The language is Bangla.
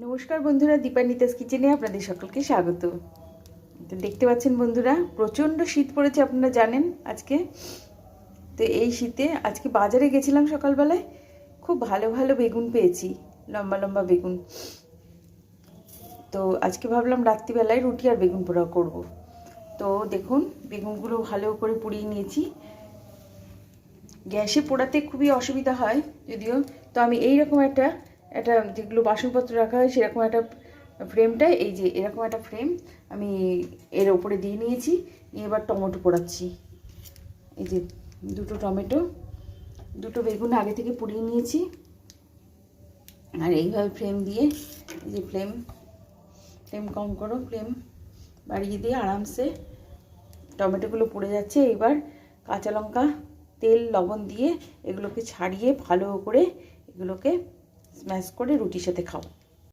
নমস্কার বন্ধুরা, দীপানিতাস কিচেনে আপনাদের সকলকে স্বাগত। তো দেখতে পাচ্ছেন বন্ধুরা, প্রচণ্ড শীত পড়েছে, আপনারা জানেন আজকে। তো এই শীতে আজকে বাজারে গেছিলাম সকালবেলায়, খুব ভালো ভালো বেগুন পেয়েছি, লম্বা লম্বা বেগুন। তো আজকে ভাবলাম রাত্রিবেলায় রুটি আর বেগুন পোড়া করব। তো দেখুন, বেগুনগুলো ভালো করে পুড়িয়ে নিয়েছি। গ্যাসে পোড়াতে খুবই অসুবিধা হয় যদিও, তো আমি এইরকম একটা যেগুলো বাসনপত্র রাখা হয় সেরকম একটা ফ্রেমটা, এই যে এরকম একটা ফ্রেম আমি এর ওপরে দিয়ে নিয়েছি। নিয়ে এবার টমেটো পোড়াচ্ছি। এই যে দুটো টমেটো, দুটো বেগুন আগে থেকে পুড়িয়ে নিয়েছি। আর এইভাবে ফ্রেম দিয়ে, এই যে ফ্লেম কম করো, ফ্লেম বাড়িয়ে দিয়ে আরামসে টমেটোগুলো পুড়ে যাচ্ছে। এবার কাঁচা লঙ্কা, তেল, লবণ দিয়ে এগুলোকে ছাড়িয়ে ভালো করে এগুলোকে স্ম্যাশ করে রুটির সাথে খাও।